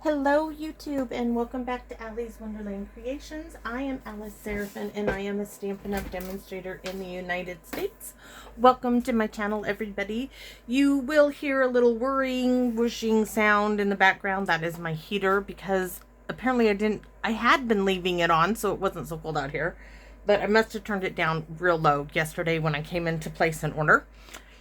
Hello YouTube and welcome back to Allie's Wonderland Creations. I am Alice Seraphin and I am a Stampin' Up! Demonstrator in the United States. Welcome to my channel, everybody. You will hear a little whirring, whooshing sound in the background. That is my heater because apparently I had been leaving it on so it wasn't so cold out here. But I must have turned it down real low yesterday when I came in to place an order.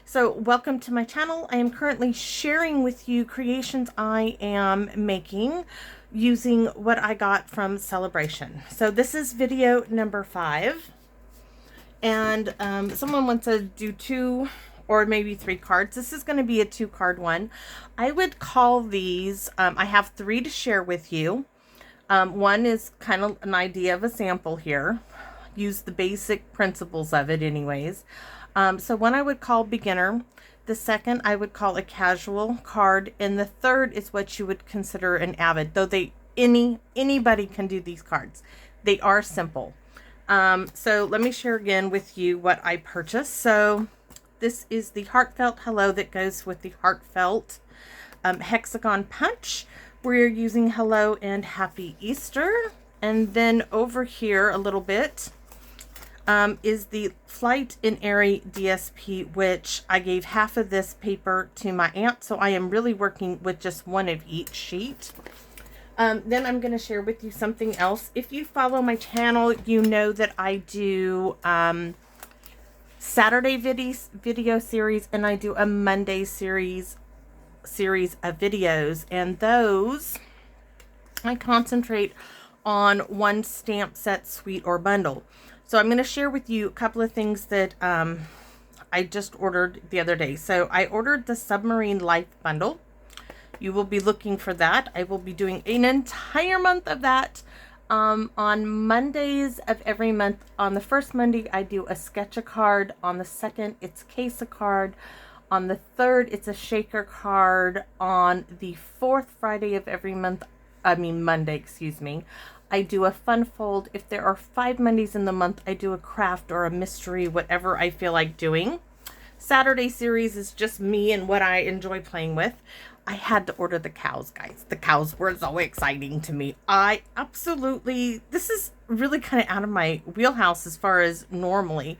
So welcome to my channel. I am currently sharing with you creations I am making using what I got from Sale-a-bration. So this is video number 5. And someone wants to do 2 or maybe 3 cards. This is going to be a 2-card one. I would call these, I have 3 to share with you. One is kind of an idea of a sample here. Use the basic principles of it anyways. So one I would call beginner, the second I would call a casual card, and the third is what you would consider an avid, though anybody can do these cards. They are simple. So let me share again with you what I purchased. So this is the Heartfelt Hello that goes with the Heartfelt hexagon punch. We're using Hello and Happy Easter. And then over here a little bit is the Flight in Airy DSP, which I gave half of this paper to my aunt, so I am really working with just one of each sheet. Then I'm going to share with you something else. If you follow my channel, you know that I do Saturday video series and I do a Monday series of videos, and those I concentrate on one stamp set, suite, or bundle. So I'm going to share with you a couple of things that I just ordered the other day. So I ordered the Submarine Life bundle. You will be looking for that. I will be doing an entire month of that on Mondays of every month. On the first Monday, I do a sketch a card. On the second, it's case a card. On the third, it's a shaker card. On the fourth Friday of every month, Monday, excuse me, I do a fun fold. If there are 5 Mondays in the month, I do a craft or a mystery, whatever I feel like doing. Saturday series is just me and what I enjoy playing with. I had to order the cows, guys. The cows were so exciting to me. This is really kind of out of my wheelhouse as far as normally,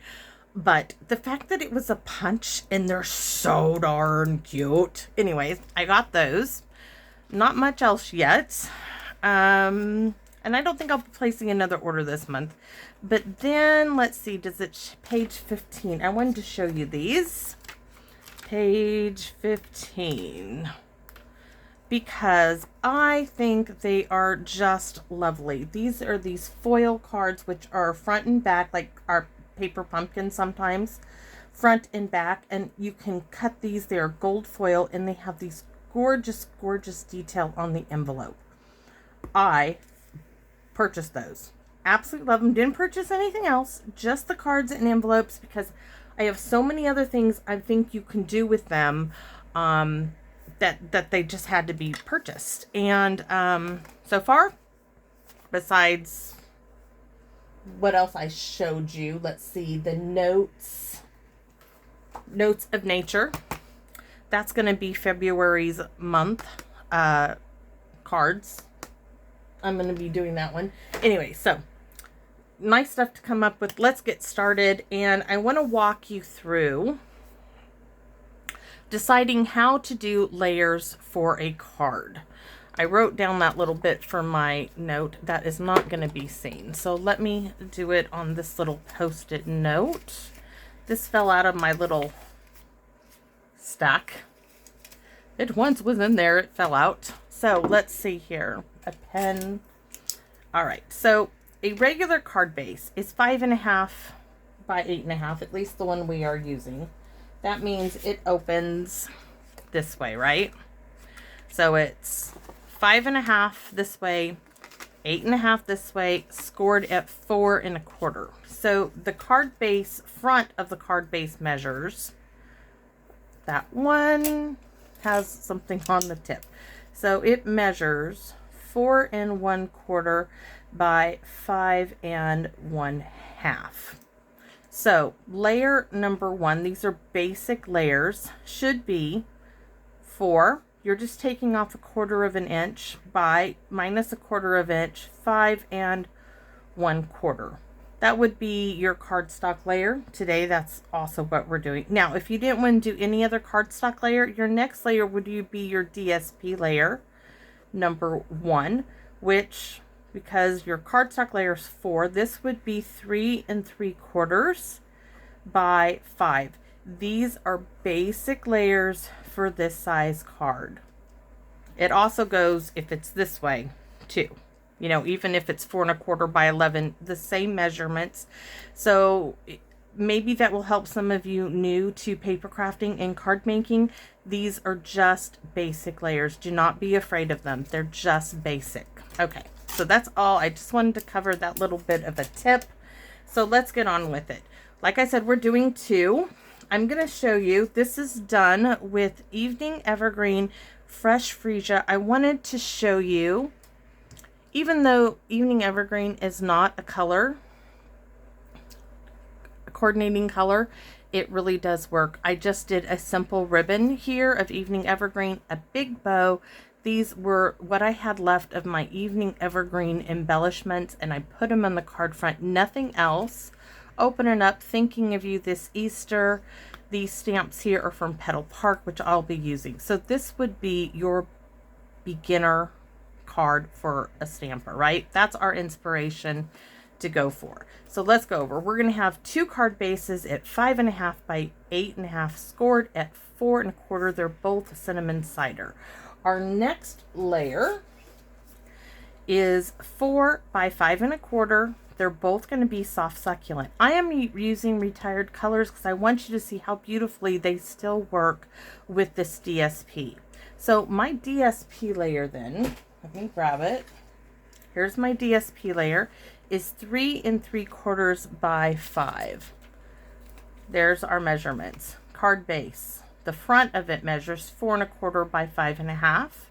but the fact that it was a punch and they're so darn cute. Anyways, I got those. Not much else yet. And I don't think I'll be placing another order this month. But then, let's see, does it page 15? I wanted to show you these. Page 15. Because I think they are just lovely. These are these foil cards, which are front and back, like our paper pumpkins sometimes. Front and back. And you can cut these. They are gold foil, and they have these gorgeous, gorgeous detail on the envelope. I purchased those. Absolutely love them. Didn't purchase anything else, just the cards and envelopes, because I have so many other things I think you can do with them that they just had to be purchased. And so far, besides what else I showed you, let's see, the notes of nature. That's going to be February's month cards. I'm going to be doing that one. Anyway, so nice stuff to come up with. Let's get started. And I want to walk you through deciding how to do layers for a card. I wrote down that little bit for my note that is not going to be seen. So let me do it on this little post-it note. This fell out of my little stack. It once was in there. It fell out. So let's see here. A pen. All right. So a regular card base is 5.5 by 8.5, at least the one we are using. That means it opens this way, right? So it's 5.5 this way, 8.5 this way, scored at 4.25. So the card base, front of the card base measures. That one has something on the tip. So it measures 4.25 by 5.5. So layer number 1, these are basic layers, should be 4 you're just taking off 1/4 of an inch by minus 1/4 of inch, 5 1/4. That would be your cardstock layer. Today, that's also what we're doing. Now, if you didn't want to do any other cardstock layer, your next layer would be your DSP layer, number 1, which, because your cardstock layer is 4, this would be 3 3/4 by 5. These are basic layers for this size card. It also goes if it's this way too. You know, even if it's 4 1/4 by 11, the same measurements. So maybe that will help some of you new to paper crafting and card making. These are just basic layers. Do not be afraid of them. They're just basic. Okay, so that's all. I just wanted to cover that little bit of a tip. So let's get on with it. Like I said, we're doing 2. I'm going to show you. This is done with Evening Evergreen Fresh Freesia. I wanted to show you, even though Evening Evergreen is not a color, a coordinating color, it really does work. I just did a simple ribbon here of Evening Evergreen, a big bow. These were what I had left of my Evening Evergreen embellishments, and I put them on the card front, nothing else. Opening up, thinking of you this Easter. These stamps here are from Petal Park, which I'll be using. So this would be your beginner card for a stamper, right? That's our inspiration to go for. So let's go over. We're going to have 2 card bases at 5.5 by 8.5, scored at 4 1/4. They're both cinnamon cider. Our next layer is 4 by 5 1/4. They're both going to be soft succulent. I am using retired colors because I want you to see how beautifully they still work with this DSP. So my DSP layer then, let me grab it. Here's my DSP layer, is 3 3/4 by 5. There's our measurements. Card base. The front of it measures 4 1/4 by 5.5.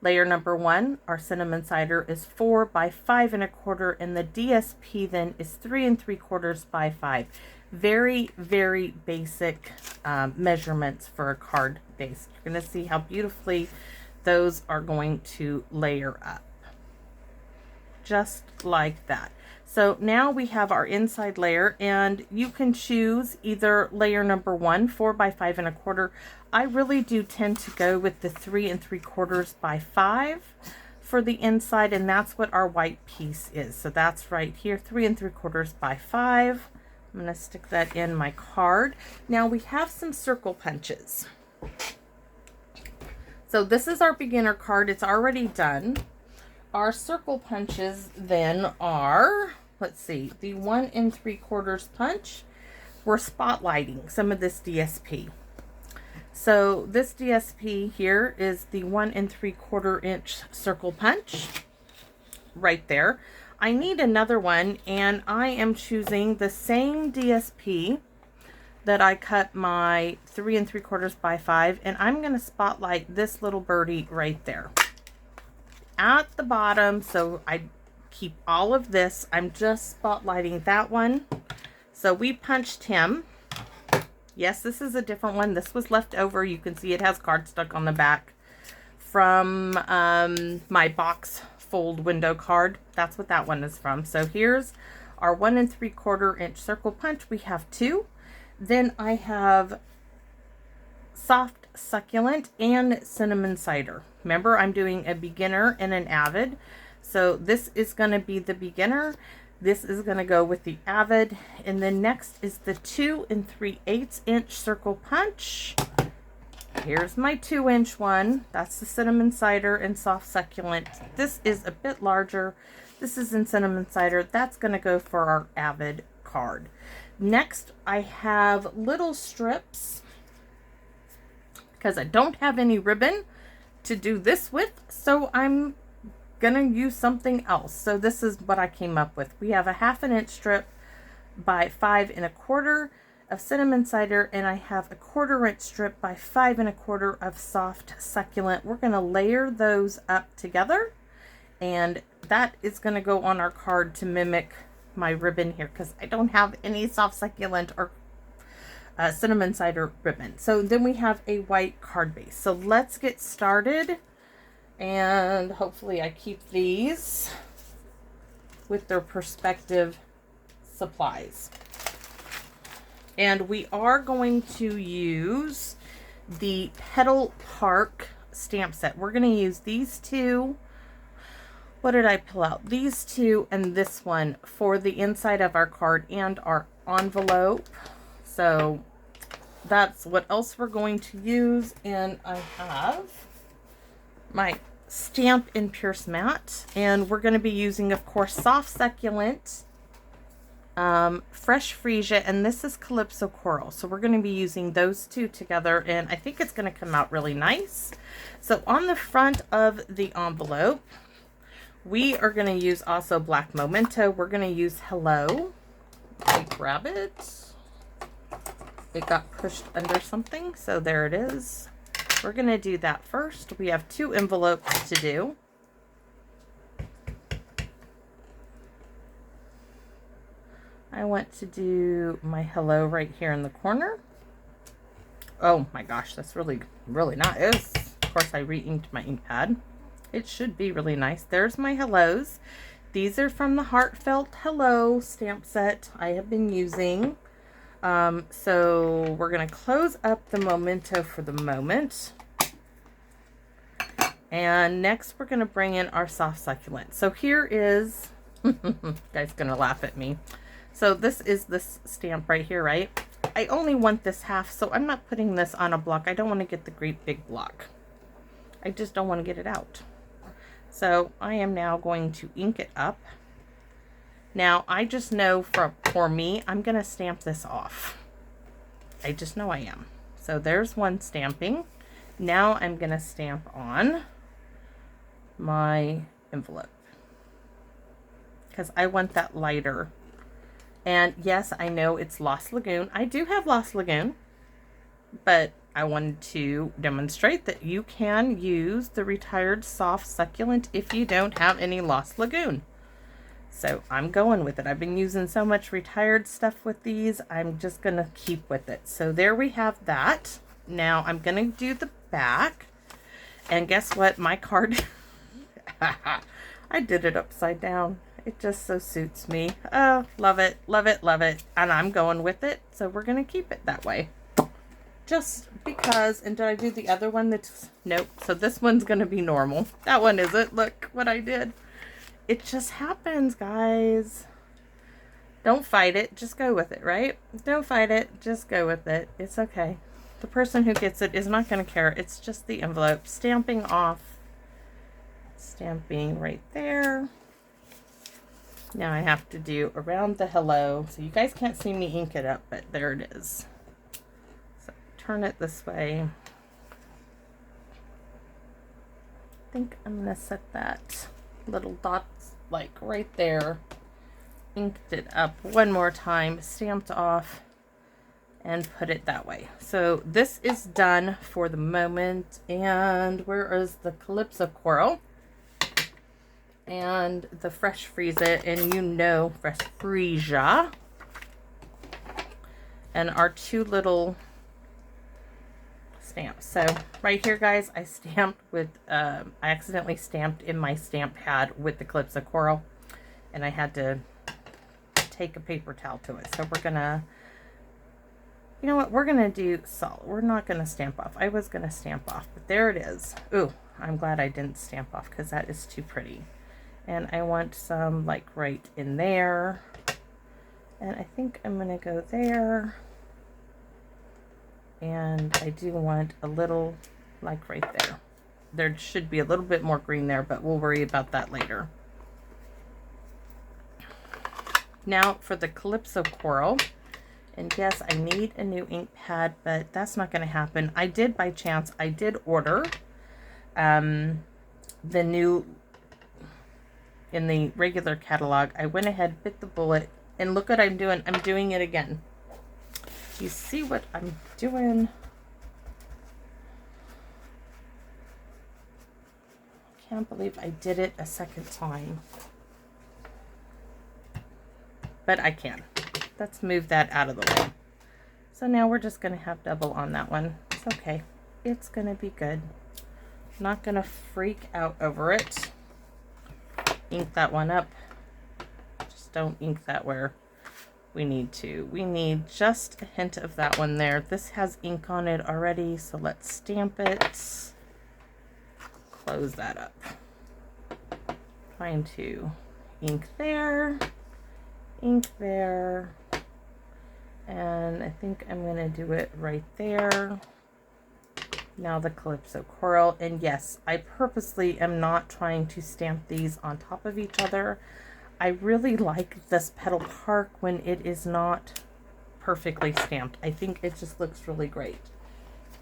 Layer number 1, our cinnamon cider, is 4 by 5 1/4, and the DSP then is 3 3/4 by 5. Very, very basic measurements for a card base. You're going to see how beautifully those are going to layer up. Just like that. So now we have our inside layer, and you can choose either layer number 1, 4 by 5 1/4. I really do tend to go with the 3 3/4 by 5 for the inside, and that's what our white piece is. So that's right here, 3 3/4 by 5. I'm going to stick that in my card. Now we have some circle punches. So this is our beginner card. It's already done. Our circle punches then are, let's see, the 1 3/4 punch. We're spotlighting some of this DSP. So this DSP here is the 1 3/4 inch circle punch right there. I need another one, and I am choosing the same DSP that I cut my 3 3/4 by 5, and I'm going to spotlight this little birdie right there at the bottom. So I keep all of this. I'm just spotlighting that one. So we punched him. Yes, this is a different one. This was left over. You can see it has cardstock on the back from my box fold window card. That's what that one is from. So here's our 1 3/4 inch circle punch. We have 2. Then I have soft succulent and cinnamon cider. Remember, I'm doing a beginner and an avid. So this is going to be the beginner. This is going to go with the avid. And then next is the 2 3/8 inch circle punch. Here's my 2 inch one. That's the cinnamon cider and soft succulent. This is a bit larger. This is in cinnamon cider. That's going to go for our avid card. Next, I have little strips because I don't have any ribbon to do this with. So I'm gonna use something else. So this is what I came up with. We have a 1/2 inch strip by 5 1/4 of cinnamon cider, and I have a 1/4 inch strip by 5 1/4 of soft succulent. We're gonna layer those up together, and that is gonna go on our card to mimic my ribbon here because I don't have any soft succulent or cinnamon cider ribbon. So then we have a white card base. So let's get started. And hopefully I keep these with their perspective supplies. And we are going to use the Petal Park stamp set. We're going to use these two. What did I pull out? These two and this one for the inside of our card and our envelope. So that's what else we're going to use. And I have my Stampin' Pierce mat. And we're going to be using, of course, Soft Succulent, Fresh Freesia, and this is Calypso Coral. So we're going to be using those two together, and I think it's going to come out really nice. So on the front of the envelope, we are going to use also Black Memento. We're going to use Hello. Let me grab it. It got pushed under something, so there it is. We're going to do that first. We have 2 envelopes to do. I want to do my Hello right here in the corner. Oh my gosh, that's really nice. Of course, I re-inked my ink pad. It should be really nice. There's my Hellos. These are from the Heartfelt Hello stamp set I have been using. So we're going to close up the Memento for the moment. And next we're going to bring in our Soft Succulent. So here is, guys going to laugh at me. So this is this stamp right here, right? I only want this half, so I'm not putting this on a block. I don't want to get the great big block. I just don't want to get it out. So I am now going to ink it up. Now, I just know for me, I'm going to stamp this off. I just know I am. So there's one stamping. Now I'm going to stamp on my envelope, because I want that lighter. And yes, I know it's Lost Lagoon. I do have Lost Lagoon, but I wanted to demonstrate that you can use the Retired Soft Succulent if you don't have any Lost Lagoon. So I'm going with it. I've been using so much Retired stuff with these. I'm just going to keep with it. So there we have that. Now I'm going to do the back. And guess what? My card, I did it upside down. It just so suits me. Oh, love it, love it, love it. And I'm going with it. So we're going to keep it that way. Just because. And did I do the other one? That's, nope. So this one's going to be normal. That one isn't. Look what I did. It just happens, guys. Don't fight it. Just go with it, right? Don't fight it. Just go with it. It's okay. The person who gets it is not going to care. It's just the envelope. Stamping off. Stamping right there. Now I have to do around the Hello. So you guys can't see me ink it up, but there it is. So turn it this way. I think I'm going to set that little dots like right there. Inked it up one more time, stamped off, and put it that way. So this is done for the moment. And where is the Calypso Coral? And the Fresh Freesia, and you know Fresh Freesia. And our 2 little stamps. So right here, guys, I stamped with, I accidentally stamped in my stamp pad with the Calypso Coral. And I had to take a paper towel to it. So we're going to, you know what, we're going to do solid. We're not going to stamp off. I was going to stamp off, but there it is. Ooh, I'm glad I didn't stamp off because that is too pretty. And I want some like right in there. And I think I'm going to go there. And I do want a little like right there. There should be a little bit more green there, but we'll worry about that later. Now for the Calypso Coral. And yes, I need a new ink pad, but that's not going to happen. I did, by chance, I did order the new, in the regular catalog. I went ahead, bit the bullet, and look what I'm doing. I'm doing it again. You see what I'm doing? Can't believe I did it a second time. But I can. Let's move that out of the way. So now we're just going to have double on that one. It's okay. It's going to be good. Not going to freak out over it. Ink that one up. Just don't ink that where we need to. We need just a hint of that one there. This has ink on it already, so let's stamp it. Close that up. Trying to ink there, and I think I'm going to do it right there. Now the Calypso Coral, and yes, I purposely am not trying to stamp these on top of each other. I really like this Petal Park when it is not perfectly stamped. I think it just looks really great.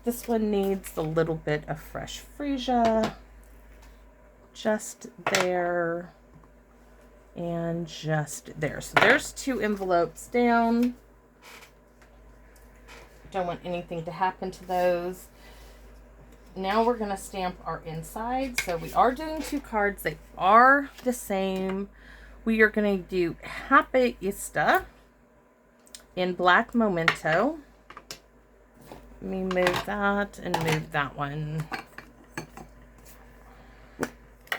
This one needs a little bit of fresh freesia, just there and just there. So there's 2 envelopes down. Don't want anything to happen to those. Now we're going to stamp our inside. So we are doing 2 cards. They are the same. We are going to do Happy Easter in black memento. Let me move that and move that one.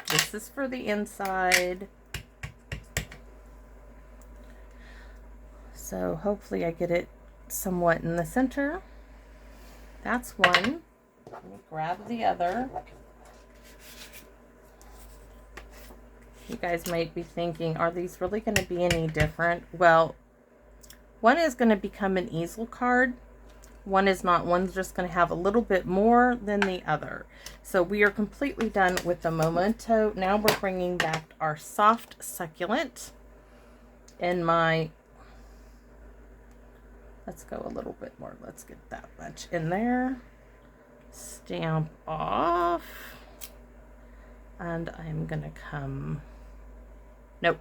This is for the inside. So hopefully I get it somewhat in the center. That's one. Let me grab the other. You guys might be thinking, are these really going to be any different? Well, one is going to become an easel card. One is not. One's just going to have a little bit more than the other. So we are completely done with the memento. Now we're bringing back our soft succulent in my, let's go a little bit more. Let's get that much in there. Stamp off. And I'm going to come, nope,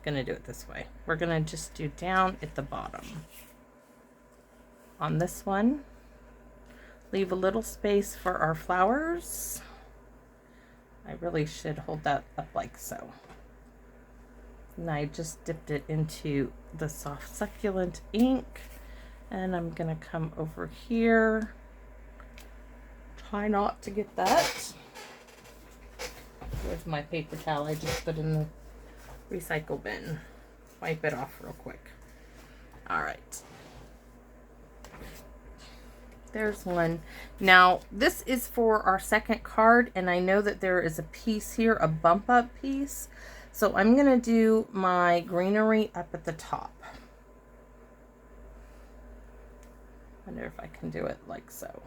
going to do it this way. We're going to just do down at the bottom. On this one, leave a little space for our flowers. I really should hold that up like so. And I just dipped it into the soft succulent ink, and I'm gonna come over here. Try not to get that. Where's my paper towel? I just put in the recycle bin. Wipe it off real quick. All right. There's one. Now, this is for our second card, and I know that there is a piece here, a bump up piece. So I'm going to do my greenery up at the top. Wonder if I can do it like so.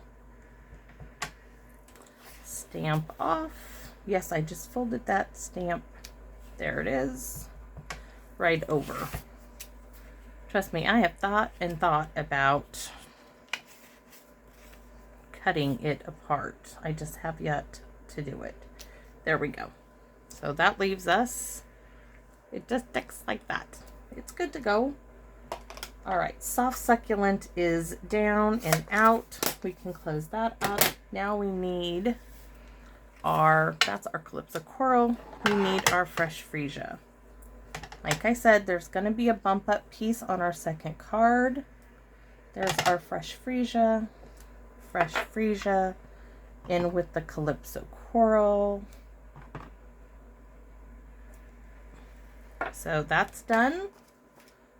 Stamp off. Yes, I just folded that stamp. There it is. Right over. Trust me, I have thought and thought about cutting it apart. I just have yet to do it. There we go. So that leaves us, it just sticks like that. It's good to go. All right, soft succulent is down and out. We can close that up. Now we need our, that's our Calypso Coral. We need our fresh freesia. Like I said, there's going to be a bump up piece on our second card. There's our fresh freesia in with the Calypso Coral. So that's done.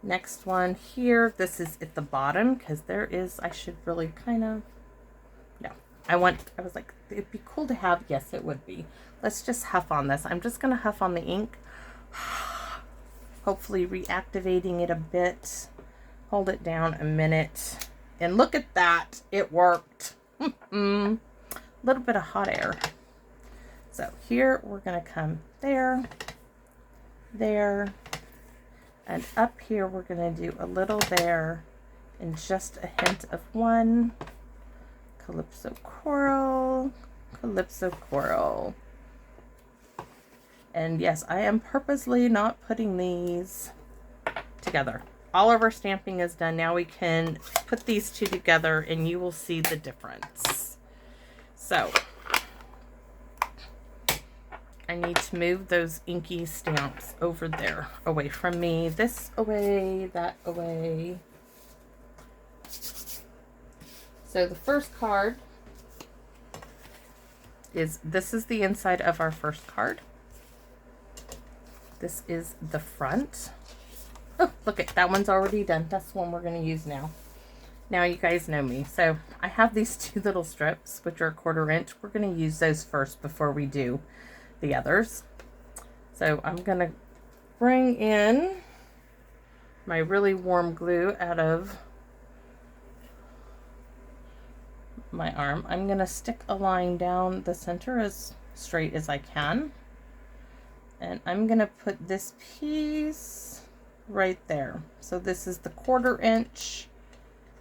Next one here, this is at the bottom because there is, I should really kind of, no, I was like, it'd be cool to have, yes, it would be. Let's just huff on this. I'm just going to huff on the ink, hopefully reactivating it a bit. Hold it down a minute. And look at that, it worked. A little bit of hot air. So here we're going to come there, there, and up here we're going to do a little there and just a hint of one. Calypso Coral, Calypso Coral. And yes, I am purposely not putting these together. All of our stamping is done. Now we can put these two together and you will see the difference. So I need to move those inky stamps over there, away from me. This away, that away. So the first card this is the inside of our first card. This is the front. Oh, look at that one's already done. That's the one we're going to use now. Now you guys know me. So I have these two little strips, which are 1/4 inch. We're going to use those first before we do the others. So I'm going to bring in my really warm glue out of my arm. I'm going to stick a line down the center as straight as I can. And I'm going to put this piece right there. So this is the 1/4 inch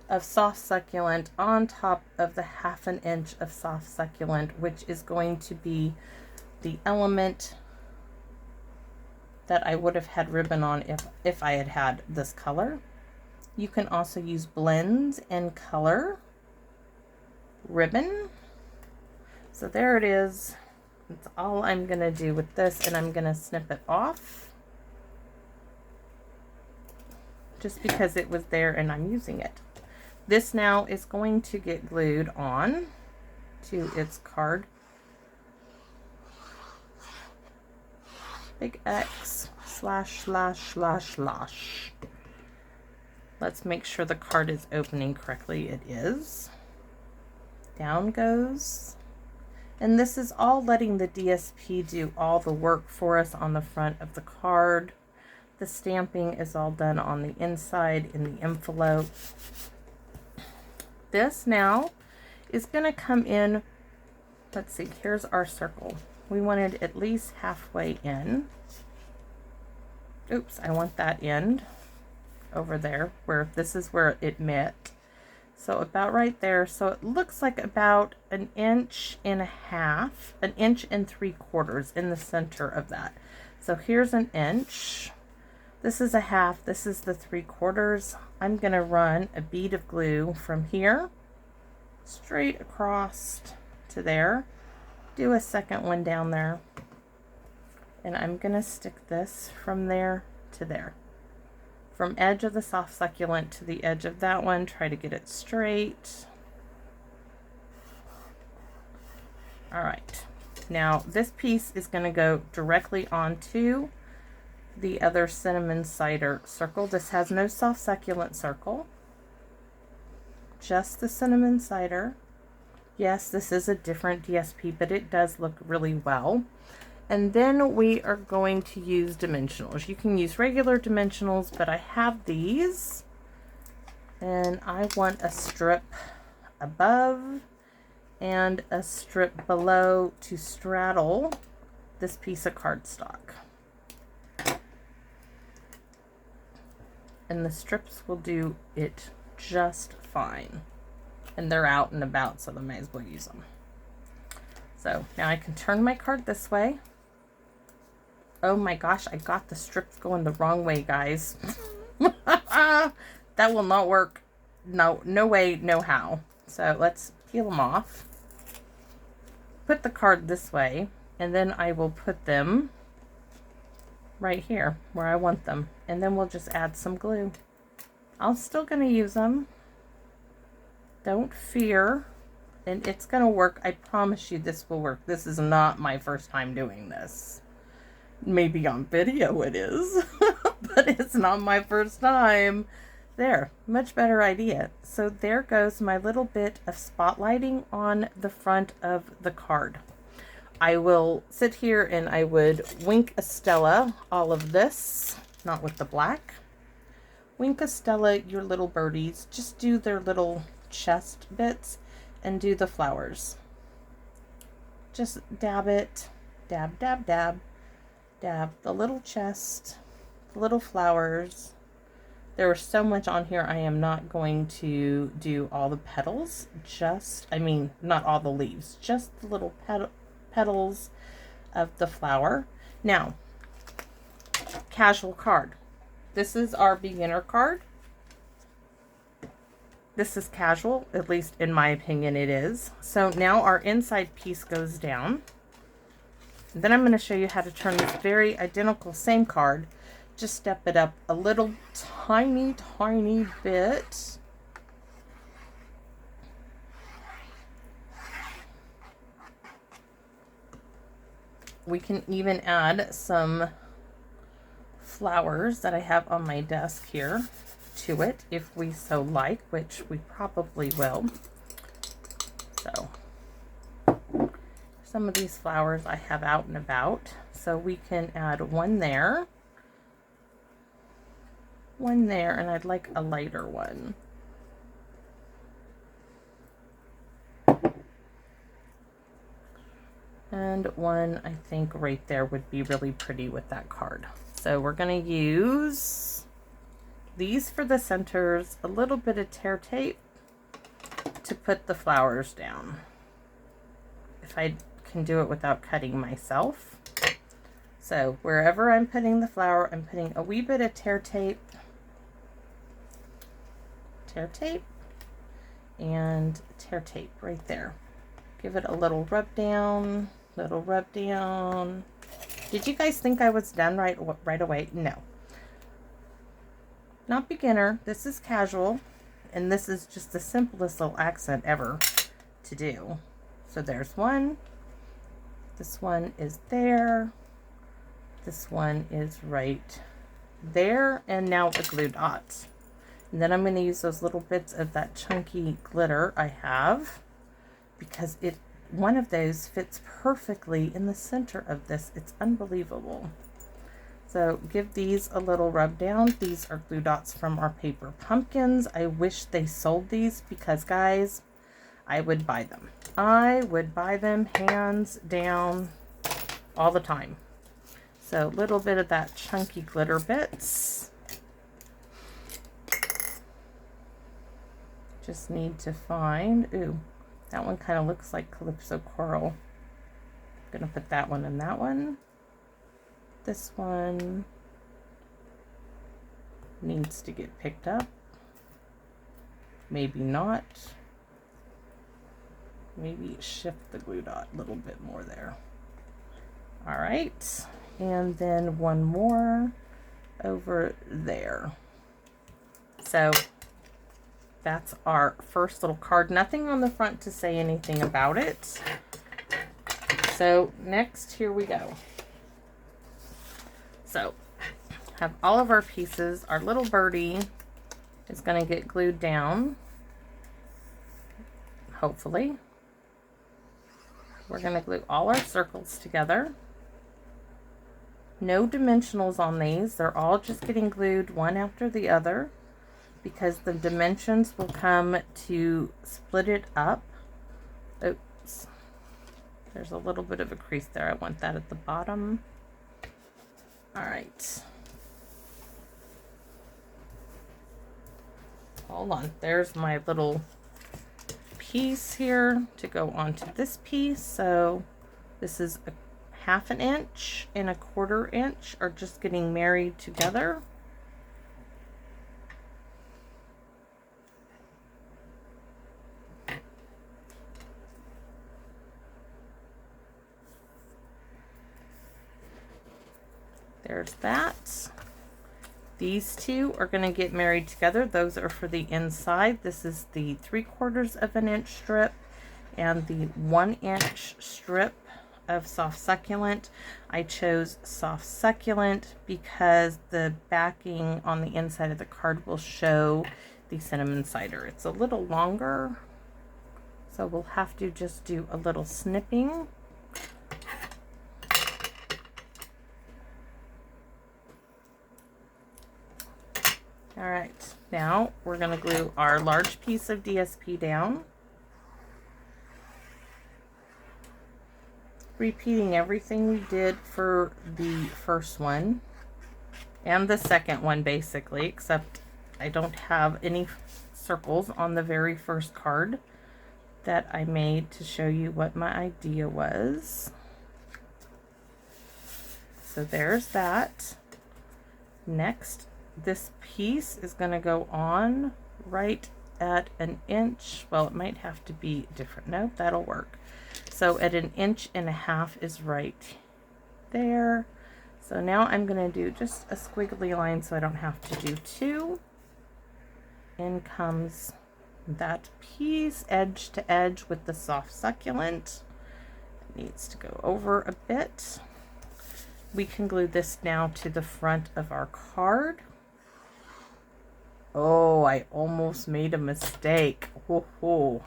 of soft succulent on top of the 1/2 inch of soft succulent, which is going to be the element that I would have had ribbon on if I had had this color. You can also use blends and color ribbon. So there it is. That's all I'm going to do with this, and I'm going to snip it off just because it was there and I'm using it. This now is going to get glued on to its card. Big X slash slash slash slash. Let's make sure the card is opening correctly. It is. Down goes. And this is all letting the DSP do all the work for us on the front of the card. The stamping is all done on the inside in the envelope. This now is going to come in. Let's see, here's our circle. We wanted at least halfway in. Oops, I want that end over there where this is where it met. So about right there. So it looks like about 1.5 inches, 1 3/4 in the center of that. So here's 1 inch. This is 1/2. This is the 3/4. I'm going to run a bead of glue from here straight across to there. Do a second one down there. And I'm going to stick this from there to there. From edge of the soft succulent to the edge of that one, try to get it straight. All right, now this piece is going to go directly onto the other cinnamon cider circle. This has no soft succulent circle, just the cinnamon cider. Yes, this is a different DSP, but it does look really well. And then we are going to use dimensionals. You can use regular dimensionals, but I have these. And I want a strip above and a strip below to straddle this piece of cardstock. And the strips will do it just fine. And they're out and about, so I might as well use them. So now I can turn my card this way. Oh my gosh, I got the strips going the wrong way, guys. That will not work. No, no way, no how. So let's peel them off. Put the card this way, and then I will put them right here where I want them. And then we'll just add some glue. I'm still going to use them. Don't fear. And it's going to work. I promise you this will work. This is not my first time doing this. Maybe on video it is, but it's not my first time. There, much better idea. So there goes my little bit of spotlighting on the front of the card. I will sit here and I would wink a Stella all of this, not with the black. Wink a Stella your little birdies. Just do their little chest bits and do the flowers. Just dab it, dab, dab, dab. Dab the little chest, the little flowers. There was so much on here. I am not going to do all the petals. Not all the leaves, just the little petals of the flower. Now, casual card. This is our beginner card. This is casual, at least in my opinion it is. So now our inside piece goes down. And then I'm going to show you how to turn this very identical same card. Just step it up a little tiny bit. We can even add some flowers that I have on my desk here to it if we so like, which we probably will. So some of these flowers I have out and about, so we can add one there, and I'd like a lighter one. And one, I think, right there would be really pretty with that card. So we're going to use these for the centers, a little bit of tear tape to put the flowers down, if I can do it without cutting myself. So wherever I'm putting the flower, I'm putting a wee bit of tear tape, and tear tape right there. Give it a little rub down. Did you guys think I was done right away? No. Not beginner. This is casual, and this is just the simplest little accent ever to do. So there's one. This one is there. This one is right there, and now the glue dots. And then I'm going to use those little bits of that chunky glitter I have, because one of those fits perfectly in the center of this. It's unbelievable. So give these a little rub down. These are glue dots from our paper pumpkins. I wish they sold these, because guys, I would buy them. I would buy them hands down all the time. So a little bit of that chunky glitter bits. Just need to find, ooh, that one kind of looks like Calypso Coral. I'm gonna put that one and that one. This one needs to get picked up. Maybe not. Maybe shift the glue dot a little bit more there. All right, and then one more over there. So that's our first little card. Nothing on the front to say anything about it. So next, here we go. So have all of our pieces. Our little birdie is going to get glued down, hopefully. We're going to glue all our circles together. No dimensionals on these. They're all just getting glued one after the other, because the dimensions will come to split it up. Oops. There's a little bit of a crease there. I want that at the bottom. All right. Hold on. There's my little piece here to go onto this piece. So this is a 1/2 inch and a 1/4 inch are just getting married together. There's that. These two are going to get married together. Those are for the inside. This is the 3/4 inch strip and the 1 inch strip of soft succulent. I chose soft succulent because the backing on the inside of the card will show the cinnamon cider. It's a little longer, so we'll have to just do a little snipping. All right, now we're going to glue our large piece of DSP down. Repeating everything we did for the first one and the second one, basically, except I don't have any circles on the very first card that I made to show you what my idea was. So there's that. Next, this piece is going to go on right at 1 inch. Well, it might have to be different. Nope, that'll work. So at 1.5 inches is right there. So now I'm going to do just a squiggly line so I don't have to do two. In comes that piece, edge to edge with the soft succulent. It needs to go over a bit. we can glue this now to the front of our card. Oh, I almost made a mistake. Oh,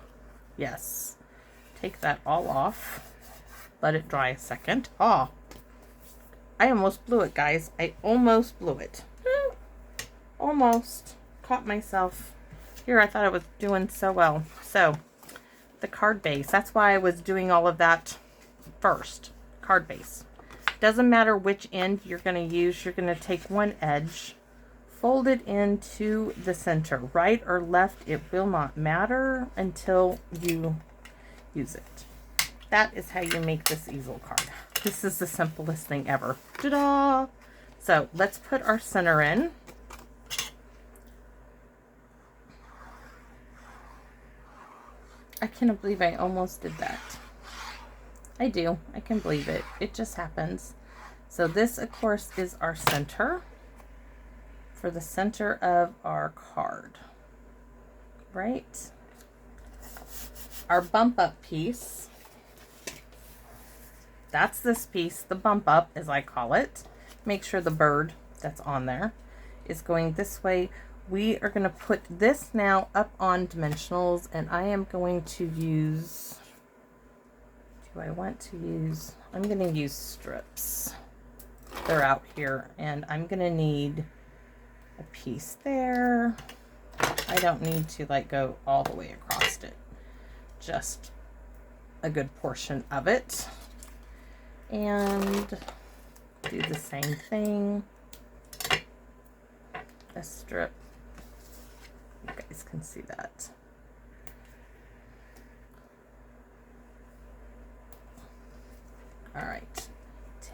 yes. Take that all off. Let it dry a second. Oh, I almost blew it, guys. I almost blew it. Almost. Caught myself. Here, I thought I was doing so well. So, the card base. That's why I was doing all of that first. Card base. Doesn't matter which end you're going to use. You're going to take one edge, fold it into the center. Right or left, it will not matter until you use it. That is how you make this easel card. This is the simplest thing ever. Ta-da! So let's put our center in. I cannot believe I almost did that. I do. I can believe it. It just happens. So this, of course, is our center for the center of our card. Right? Our bump up piece. That's this piece, the bump up, as I call it. Make sure the bird that's on there is going this way. We are going to put this now up on dimensionals, and I am going to use, I'm going to use strips. They're out here, and I'm going to need a piece there. I don't need to like go all the way across it, just a good portion of it. And do the same thing. A strip. You guys can see that. All right.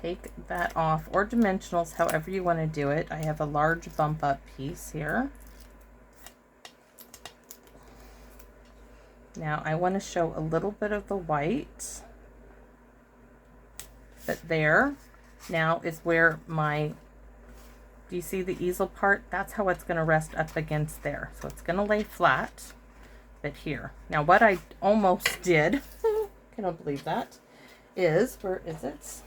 Take that off, or dimensionals, however you want to do it. I have a large bump up piece here. Now I want to show a little bit of the white. But there now is where my, do you see the easel part? That's how it's going to rest up against there. So it's going to lay flat, but here. Now what I almost did, cannot believe that, is, where is it?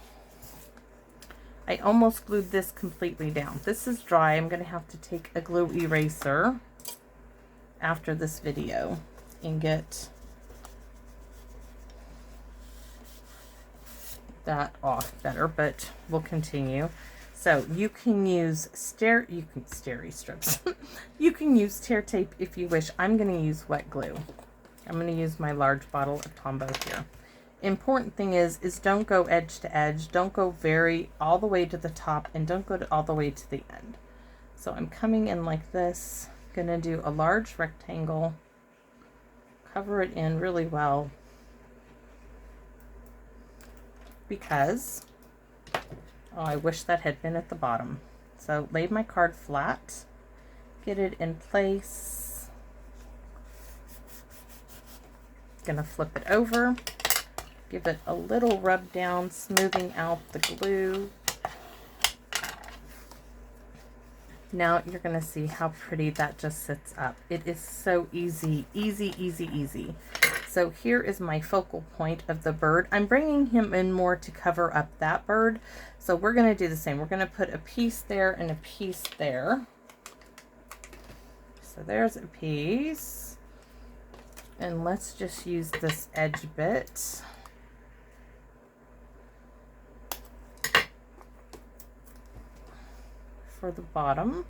I almost glued this completely down. This is dry. I'm going to have to take a glue eraser after this video and get that off better, but we'll continue. So you can use steri strips. You can use tear tape if you wish. I'm going to use wet glue. I'm going to use my large bottle of Tombow here. Important thing is don't go edge to edge. Don't go all the way to the top, and don't go all the way to the end. So I'm coming in like this. Going to do a large rectangle. Cover it in really well, because, oh, I wish that had been at the bottom. So lay my card flat, get it in place. Gonna flip it over, give it a little rub down, smoothing out the glue. Now you're gonna see how pretty that just sits up. It is so easy, easy, easy, easy. So here is my focal point of the bird. I'm bringing him in more to cover up that bird. So we're going to do the same. We're going to put a piece there and a piece there. So there's a piece. And let's just use this edge bit. For the bottom.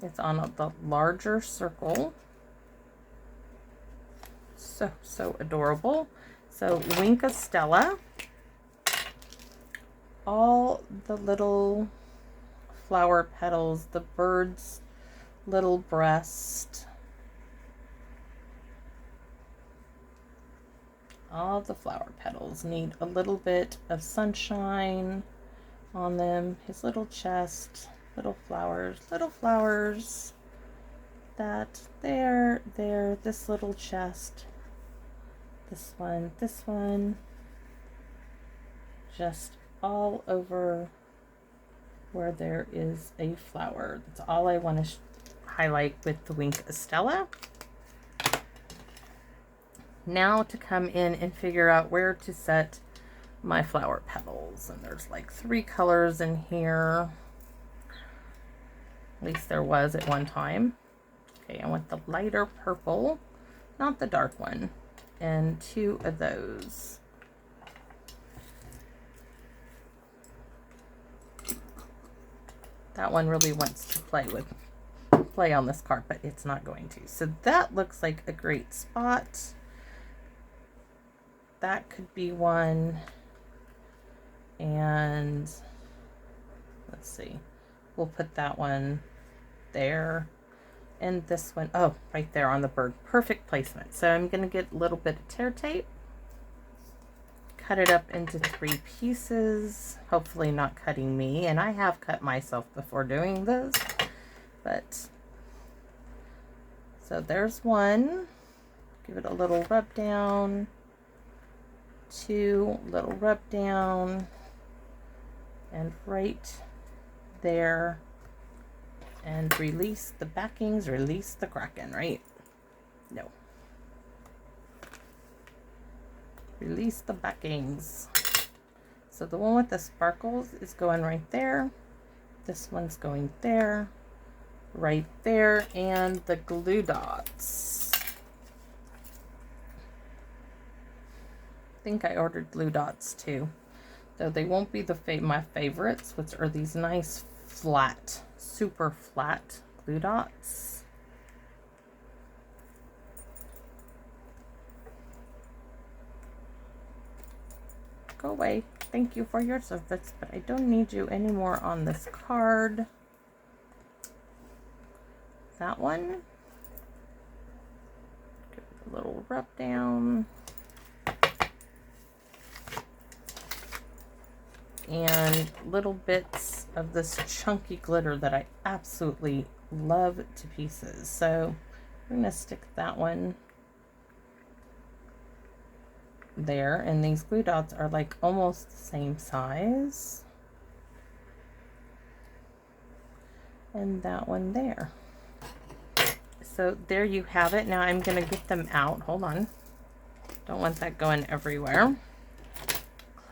It's on the larger circle. So adorable. So Wink of Stella. All the little flower petals, the bird's little breast. All the flower petals need a little bit of sunshine on them. His little chest. Little flowers, that, there, this little chest, this one, just all over where there is a flower. That's all I want to highlight with the Wink of Stella. Now to come in and figure out where to set my flower petals. And there's like 3 colors in here. At least there was at one time. Okay, I want the lighter purple, not the dark one, and 2 of those. That one really wants to play on this card, but it's not going to. So that looks like a great spot. That could be one. And let's see. We'll put that one there. And this one, oh, right there on the bird. Perfect placement. So I'm going to get a little bit of tear tape. Cut it up into 3 pieces. Hopefully not cutting me. And I have cut myself before doing this. But, so there's one. Give it a little rub down. 2, little rub down. And right there. And release the backings, release the kraken, right? No. Release the backings. So the one with the sparkles is going right there. This one's going there, right there, and the glue dots. I think I ordered glue dots too, though they won't be my favorites, which are these nice flat, super flat glue dots. Go away. Thank you for your service, but I don't need you anymore on this card. That one. Give it a little rub down. And little bits of this chunky glitter that I absolutely love to pieces. So I'm going to stick that one there, and these glue dots are like almost the same size, and that one there. So there you have it. Now I'm going to get them out. Hold on, don't want that going everywhere.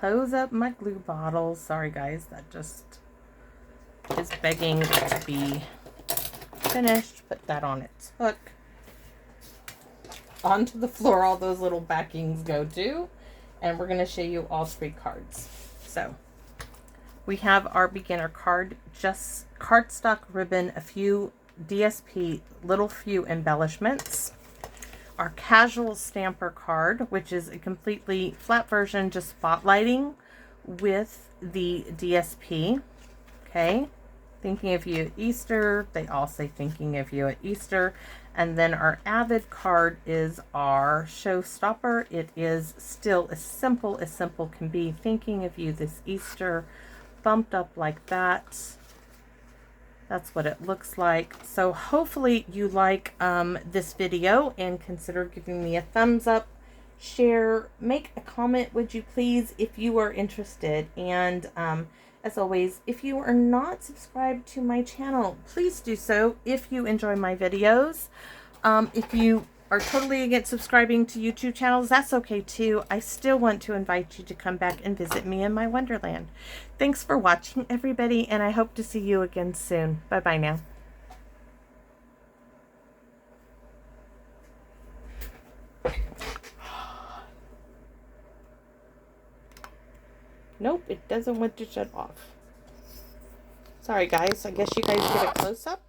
Close up my glue bottle. Sorry guys, that just is begging to be finished. Put that on its hook. Onto the floor all those little backings go to, and we're going to show you all 3 cards. So we have our beginner card, just cardstock ribbon, a few DSP, little few embellishments. Our casual stamper card, which is a completely flat version, just spotlighting with the DSP. Okay, thinking of you at Easter. They all say thinking of you at Easter. And then our Avid card is our showstopper. It is still as simple can be. Thinking of you this Easter, bumped up like that. That's what it looks like. So hopefully you like this video, and consider giving me a thumbs up, share, make a comment, would you please, if you are interested. And as always, if you are not subscribed to my channel, please do so if you enjoy my videos. If you are totally against subscribing to YouTube channels, that's okay too. I still want to invite you to come back and visit me in my wonderland. Thanks for watching, everybody, and I hope to see you again soon. Bye-bye now. Nope, it doesn't want to shut off. Sorry guys, I guess you guys get a close-up.